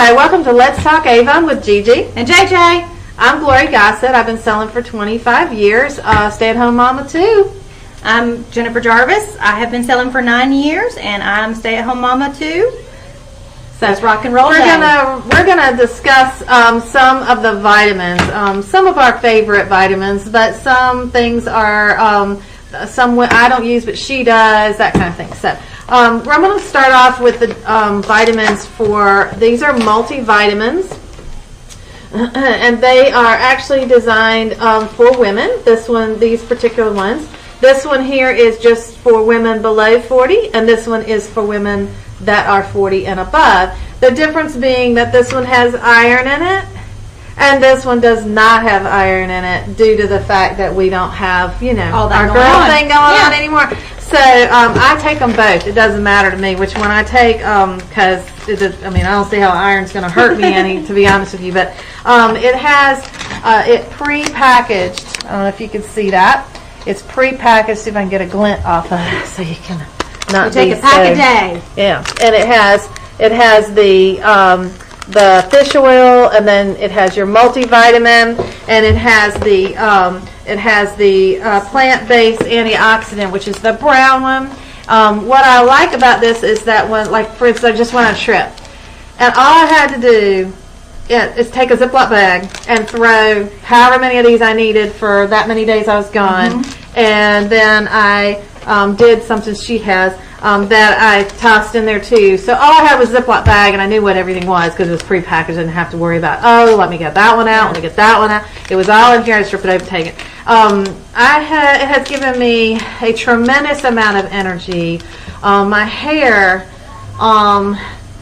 Okay, welcome to Let's Talk Avon with Gigi and JJ. I'm Glory Gossett. I've been selling for 25 years. Stay-at-home mama too. I'm Jennifer Jarvis. I have been selling for 9 years, and I'm stay-at-home mama too. So it's rock and roll. We're gonna discuss some of the vitamins, some of our favorite vitamins, but some things are some I don't use, but she does, that kind of thing. So I'm going to start off with the vitamins these are multivitamins. And they are actually designed for women. These particular ones. This one here is just for women below 40, and this one is for women that are 40 and above. The difference being that this one has iron in it, and this one does not have iron in it due to the fact that we don't have, our girl thing going on anymore. So I take them both. It doesn't matter to me which one I take because I don't see how iron's going to hurt me any, to be honest with you. But it has it pre-packaged. I don't know if you can see that. It's pre-packaged. See if I can get a glint off of it so you can not take a pack a day. Yeah, and it has the fish oil, and then it has your multivitamin, and it has the plant-based antioxidant, which is the brown one. What I like about this is that when, like for instance, I just went on a trip, and all I had to do is take a Ziploc bag and throw however many of these I needed for that many days I was gone, and then I did something she has that I tossed in there too. So all I had was a Ziploc bag, and I knew what everything was because it was pre-packaged. I didn't have to worry about, let me get that one out, let me get that one out. It was all in here. I just ripped it open, take it. It has given me a tremendous amount of energy. My hair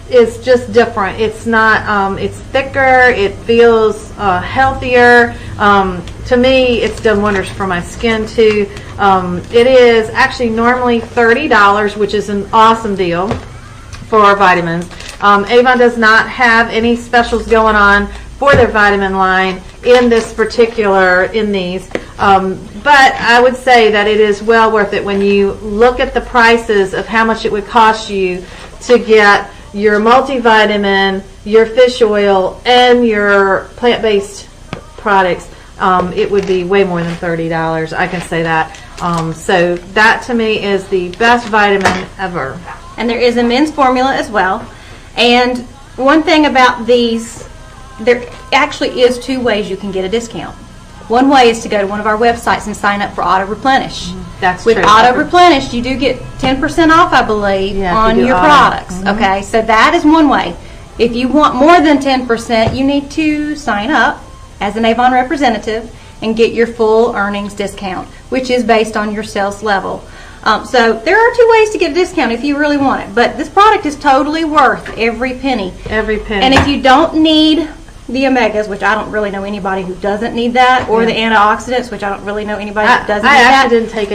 is just different. It's not, it's thicker, it feels healthier. To me, it's done wonders for my skin too. It is actually normally $30, which is an awesome deal for our vitamins. Avon does not have any specials going on for their vitamin line in these. But I would say that it is well worth it when you look at the prices of how much it would cost you to get your multivitamin, your fish oil, and your plant-based products. It would be way more than $30. I can say that. So that to me is the best vitamin ever. And there is a men's formula as well. And one thing about these, there actually is 2 ways you can get a discount. One way is to go to one of our websites and sign up for auto replenish. That's With true. auto replenish, you do get 10% off, I believe, on your products. Okay, so that is one way. If you want more than 10%, you need to sign up as an Avon representative and get your full earnings discount, which is based on your sales level. So there are 2 ways to get a discount if you really want it, but this product is totally worth every penny. Every penny. And if you don't need the omegas, which I don't really know anybody who doesn't need that, or the antioxidants, which I don't really know anybody who doesn't need that. I actually didn't take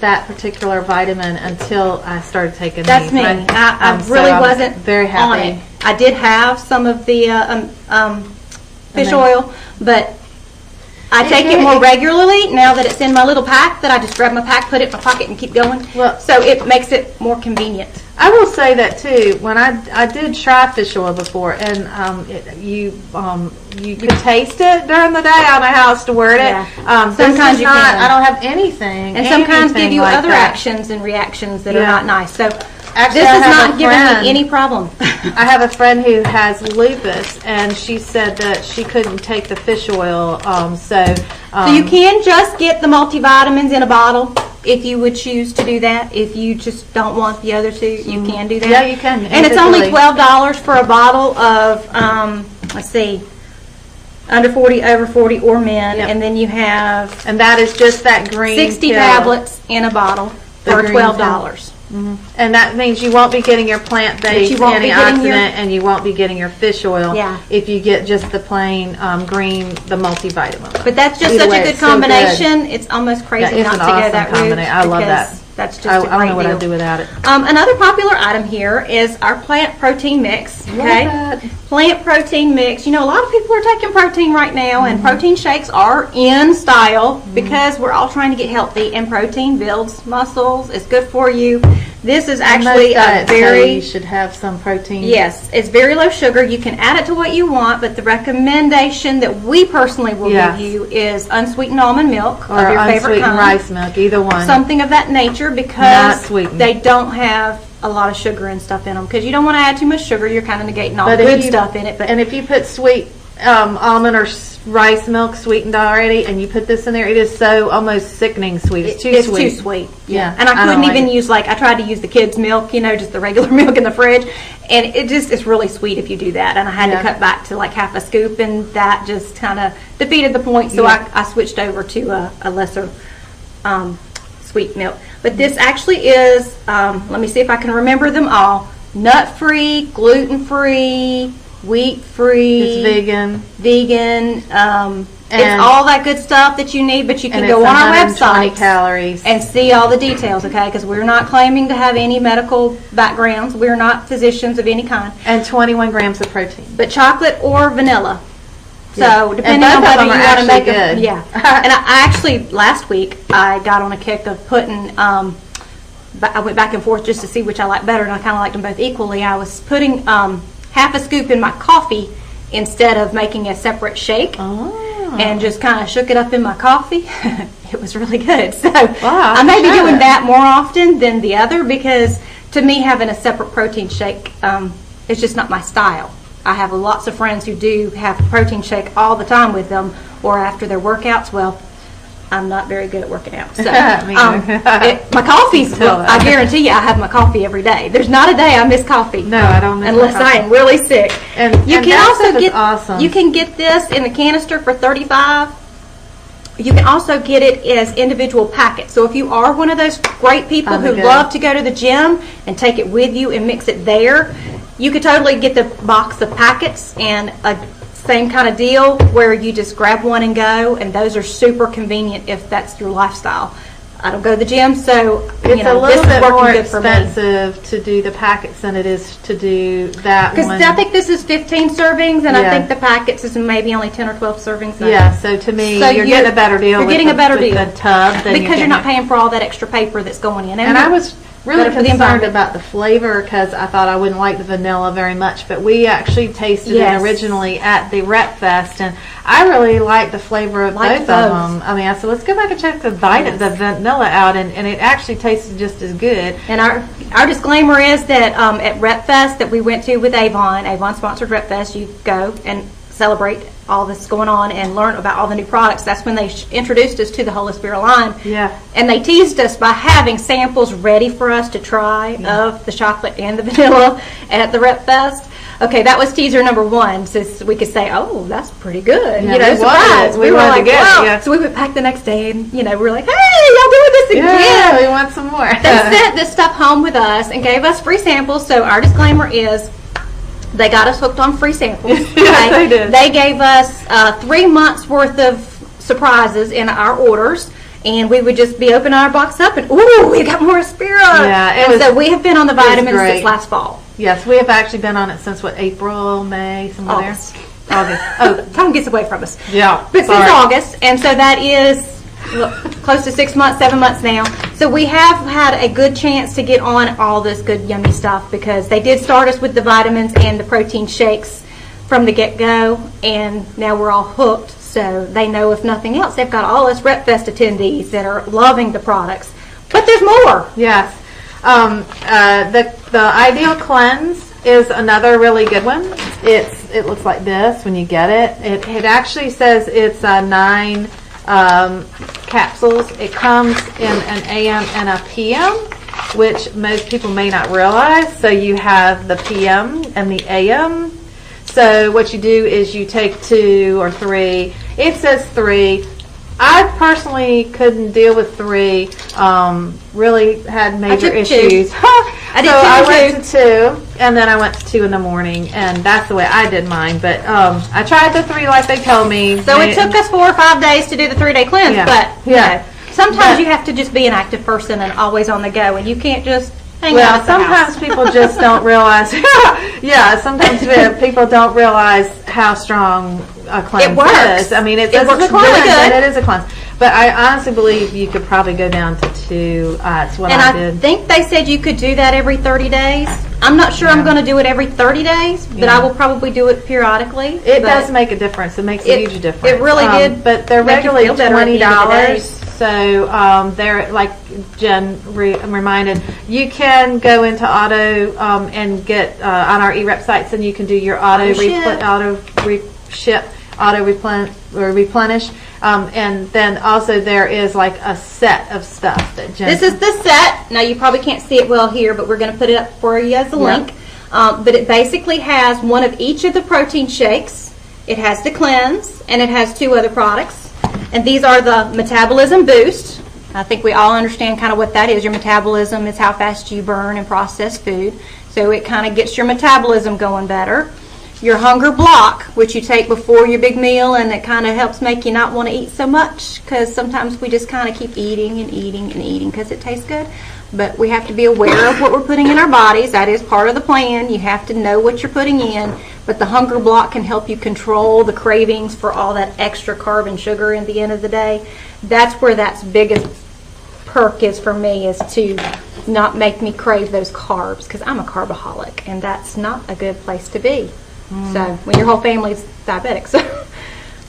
that particular vitamin until I started taking That's these. me. I really wasn't very happy on it. I did have some of the fish oil, but I take it more regularly now that it's in my little pack, that I just grab my pack, put it in my pocket, and keep going. Well, so it makes it more convenient. I will say that too. When I did try fish oil before, and you could taste it during the day. I don't know how else to word it. Sometimes you can. I don't have anything. And sometimes give you like other that. actions and reactions that are not nice. So actually, this is not giving me any problem. I have a friend who has lupus, and she said that she couldn't take the fish oil. So you can just get the multivitamins in a bottle if you would choose to do that. If you just don't want the other 2, you can do that. Yeah, you can. And it's only $12 for a bottle of, let's see, under 40, over 40, or men. Yep. And then you have... And that is just that green 60 pill. Tablets in a bottle for $12. And that means you won't be getting your plant-based antioxidant, and you won't be getting your fish oil if you get just the plain green, the multivitamin. But that's just such a good combination. So good. It's almost crazy not to go that route. I love that. That's just a great deal. I don't know what I'd do without it. Another popular item here is our plant protein mix. Okay, plant protein mix. You know, a lot of people are taking protein right now, and protein shakes are in style because we're all trying to get healthy, and protein builds muscles. It's good for you. This is actually a very, you should have some protein. Yes, it's very low sugar. You can add it to what you want, but the recommendation that we personally will give you is unsweetened almond milk or of your favorite kind. rice milk, either one. Something of that nature, because they don't have a lot of sugar and stuff in them, because you don't want to add too much sugar. You're kind of negating all the good stuff in it. And if you put sweet almond or rice milk sweetened already, and you put this in there, it is so almost sickening sweet. It's too sweet. It's too sweet. Yeah. And I couldn't even use, like, I tried to use the kids' milk, you know, just the regular milk in the fridge, and it's really sweet if you do that. And I had to cut back to like half a scoop, and that just kind of defeated the point. So I switched over to a lesser sweet milk. But this actually is, let me see if I can remember them all, nut-free, gluten-free, wheat-free. It's vegan. It's all that good stuff that you need, but you can go on our website calories and see all the details, okay? Because we're not claiming to have any medical backgrounds. We're not physicians of any kind. And 21 grams of protein. But chocolate or vanilla. So depending on whether you want to make it. Yeah. And I actually, last week, I got on a kick of putting, I went back and forth just to see which I like better, and I kind of liked them both equally. I was putting half a scoop in my coffee instead of making a separate shake, and just kind of shook it up in my coffee. It was really good. So I may be doing that more often than the other, because to me, having a separate protein shake is just not my style. I have lots of friends who do have protein shake all the time with them, or after their workouts. Well, I'm not very good at working out. So my coffee's, I guarantee you I have my coffee every day. There's not a day I miss coffee. No, I don't miss unless I am really sick. And you can also get awesome. You can get this in a canister for $35. You can also get it as individual packets. So if you are one of those great people who love to go to the gym and take it with you and mix it there, you could totally get the box of packets, and a same kind of deal where you just grab one and go, and those are super convenient if that's your lifestyle. I don't go to the gym, so it's a little bit more expensive to do the packets than it is to do that one. Because I think this is 15 servings, and I think the packets is maybe only 10 or 12 servings. Yeah, so to me, you're getting a better deal. You're getting a better deal with the tub because you're not paying for all that extra paper that's going in. And I was really concerned about the flavor, because I thought I wouldn't like the vanilla very much, but we actually tasted it originally at the Rep Fest, and I really liked the flavor of both of them. I mean, I said, let's go back and check the vanilla out, and it actually tasted just as good. And our disclaimer is that at Rep Fest that we went to with Avon sponsored Rep Fest, you go and celebrate all this going on and learn about all the new products. That's when they introduced us to the whole Espira line. Yeah. And they teased us by having samples ready for us to try of the chocolate and the vanilla at the Rep Fest. Okay, that was teaser number one, so we could say, oh, that's pretty good. Yeah, you know, surprise. We were like, wow. Yeah. So we went back the next day, and we were like, hey, y'all doing this again? Yeah, we want some more. They sent this stuff home with us and gave us free samples. So our disclaimer is, they got us hooked on free samples. Yes, they did. They gave us 3 months worth of surprises in our orders, and we would just be opening our box up and, ooh, we got more Espira. Yeah, so we have been on the vitamins since last fall. Yes, we have actually been on it since April, May, somewhere August. there. August. Time gets away from us. Yeah, but since August, and so that is close to 6 months, 7 months now. So we have had a good chance to get on all this good, yummy stuff, because they did start us with the vitamins and the protein shakes from the get-go, and now we're all hooked. So they know, if nothing else, they've got all us Rep Fest attendees that are loving the products. But there's more. Yes. The Ideal Cleanse is another really good one. It looks like this when you get it. It actually says it's 9 capsules. It comes in an AM and a PM, which most people may not realize. So you have the PM and the AM. So what you do is you take 2 or 3. It says 3. I personally couldn't deal with 3. Really had major issues. I went to 2, and then I went to 2 in the morning, and that's the way I did mine. But I tried the 3 like they told me. So it took us 4 or 5 days to do the 3-day cleanse. Yeah. But sometimes you have to just be an active person and always on the go, and you can't just hanging out at the sometimes house. people just don't realize. Yeah, sometimes people don't realize how strong a cleanse It works. is. I mean, it works a cleanse, really good. and it is a cleanse. But I honestly believe you could probably go down to 2. It's what And I I did. think they said you could do that every 30 days. I'm not sure I'm going to do it every 30 days, but I will probably do it periodically. It does make a difference. It makes a huge difference. It really did. But they're make you regularly feel better at the end of the day. $20. So they're, like Jen reminded, you can go into auto and get on our eRep sites, and you can do your auto replenish. And then also there is like a set of stuff that Jen. This is the set. Now you probably can't see it well here, but we're going to put it up for you as a link. But it basically has one of each of the protein shakes. It has the cleanse, and it has 2 other products. And these are the metabolism boost. I think we all understand kind of what that is. Your metabolism is how fast you burn and process food. So it kind of gets your metabolism going better. Your hunger block, which you take before your big meal, and it kind of helps make you not want to eat so much, because sometimes we just kind of keep eating and eating and eating because it tastes good. But we have to be aware of what we're putting in our bodies. That is part of the plan. You have to know what you're putting in. But the hunger block can help you control the cravings for all that extra carb and sugar at the end of the day. That's where that's biggest perk is for me, is to not make me crave those carbs, because I'm a carbaholic, and that's not a good place to be. So when your whole family's diabetic. So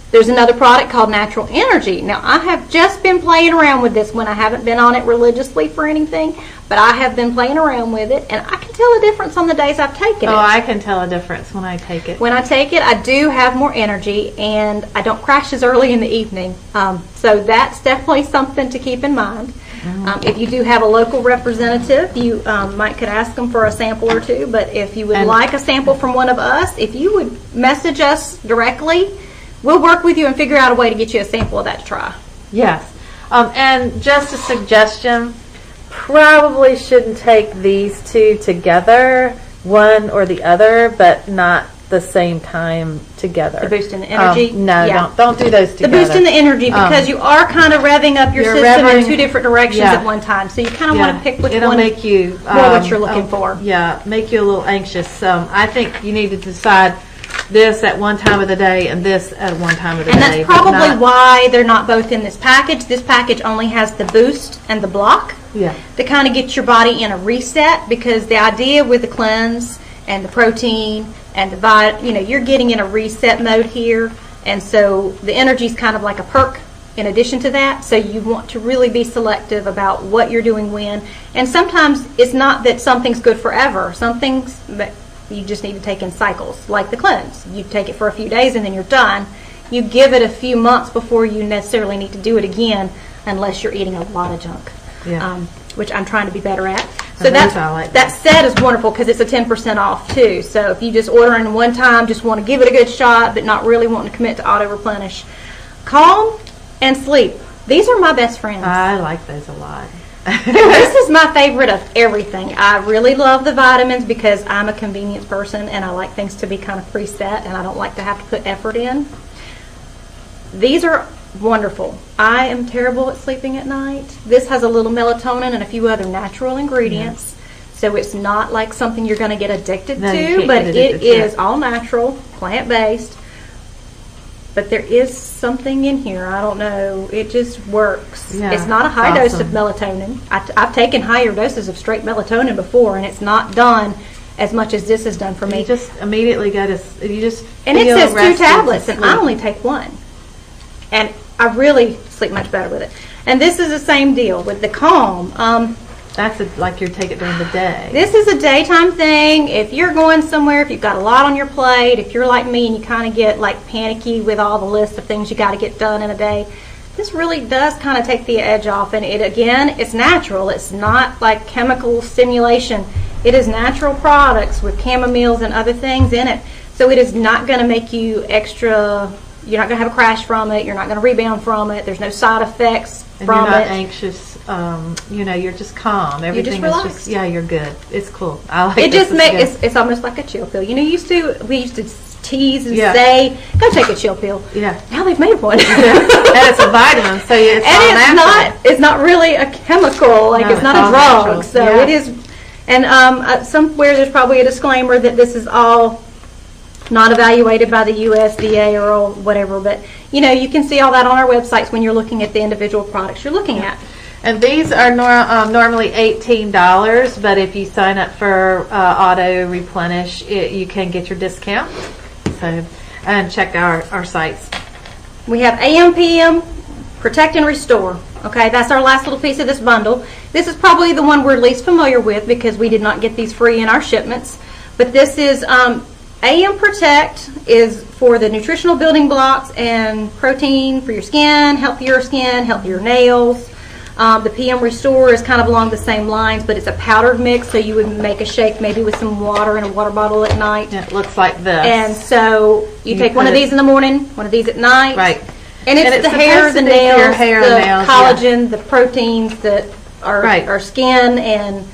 there's another product called Natural Energy. Now, I have just been playing around with this one. I haven't been on it religiously for anything, but I have been playing around with it, and I can tell a difference on the days I've taken it. Oh, I can tell a difference when I take it. When I take it, I do have more energy, and I don't crash as early in the evening. So that's definitely something to keep in mind. If you do have a local representative, you could ask them for a sample or 2. But if you would like a sample from one of us, if you would message us directly, we'll work with you and figure out a way to get you a sample of that to try. Yes. And just a suggestion, probably shouldn't take these 2 together, one or the other, but not the same time together. The boost in the energy? No, don't do those together. The boost in the energy, because you are kind of revving up your system in 2 different directions at one time. So you kind of want to pick which one make you more what you're looking for. Yeah, make you a little anxious. I think you need to decide this at one time of the day and this at one time of the day. And that's probably why they're not both in this package. This package only has the boost and the block to kind of get your body in a reset, because the idea with the cleanse and the protein and the you're getting in a reset mode here, and so the energy is kind of like a perk in addition to that. So you want to really be selective about what you're doing when. And sometimes it's not that something's good forever. Some things you just need to take in cycles, like the cleanse. You take it for a few days and then you're done. You give it a few months before you necessarily need to do it again, unless you're eating a lot of junk, which I'm trying to be better at. So that set is wonderful, because it's a 10% off too. So if you just order in one time, just want to give it a good shot, but not really wanting to commit to auto replenish, Calm and Sleep. These are my best friends. I like those a lot. This is my favorite of everything. I really love the vitamins, because I'm a convenience person and I like things to be kind of preset, and I don't like to have to put effort in. These are wonderful. I am terrible at sleeping at night. This has a little melatonin and a few other natural ingredients, so it's not like something you're going to get addicted to, but it is all natural, plant-based. But there is something in here, I don't know, it just works. It's not a high dose of melatonin. I've taken higher doses of straight melatonin before, and it's not done as much as this has done for me. You just immediately go to, and it says 2 tablets, and I only take 1. And I really sleep much better with it. And this is the same deal with the Calm. That's like you take it during the day. This is a daytime thing. If you're going somewhere, if you've got a lot on your plate, if you're like me and you kind of get like panicky with all the list of things you got to get done in a day, this really does kind of take the edge off. And it's natural. It's not like chemical stimulation. It is natural products with chamomiles and other things in it. So it is not going to make you extra. You're not going to have a crash from it. You're not going to rebound from it. There's no side effects from it. You're not anxious. You're just calm. Everything is just you're good. It's cool. I like it. Just it's almost like a chill pill. We used to tease and say, go take a chill pill. Yeah. Now they've made one. And it's a vitamin, so it's not really a chemical. Like, it's not a drug. So And somewhere there's probably a disclaimer that this is all not evaluated by the USDA or whatever, but you know, you can see all that on our websites when you're looking at the individual products you're looking at. And these are normally $18, but if you sign up for auto replenish, you can get your discount. So, and check our sites. We have AM, PM, Protect and Restore. Okay, that's our last little piece of this bundle. This is probably the one we're least familiar with because we did not get these free in our shipments. But this is AM Protect is for the nutritional building blocks and protein for your skin, healthier nails. The PM Restore is kind of along the same lines, but it's a powdered mix, so you would make a shake maybe with some water in a water bottle at night. It looks like this. And so you take one of these in the morning, one of these at night. Right. And it's the hair, the nails, nails, collagen, the proteins that are our skin, and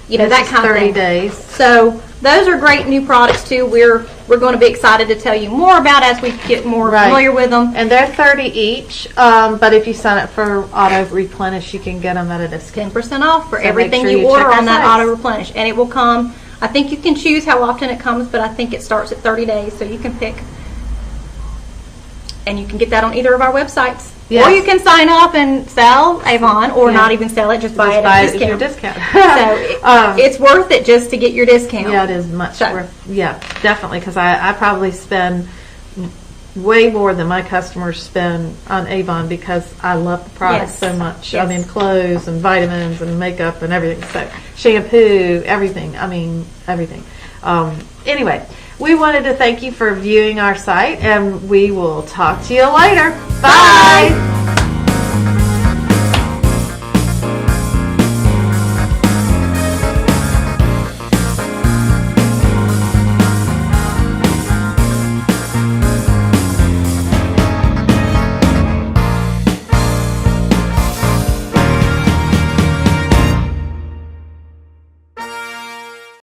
you know, that kind of thing. 30 days. So those are great new products too. We're going to be excited to tell you more about as we get more familiar with them. And they're 30 each, but if you sign up for auto replenish, you can get them at a discount. 10% off for everything you order on that auto replenish, and it will come. I think you can choose how often it comes, but I think it starts at 30 days, so you can pick. And you can get that on either of our websites. Yes. Or you can sign up and sell Avon, or not even sell it, just buy it at a discount. So it's worth it just to get your discount. Yeah, it is much worth. Yeah, definitely, because I probably spend way more than my customers spend on Avon because I love the product so much. Yes. I mean, clothes and vitamins and makeup and everything. So shampoo, everything. I mean, everything. Anyway. We wanted to thank you for viewing our site, and we will talk to you later. Bye!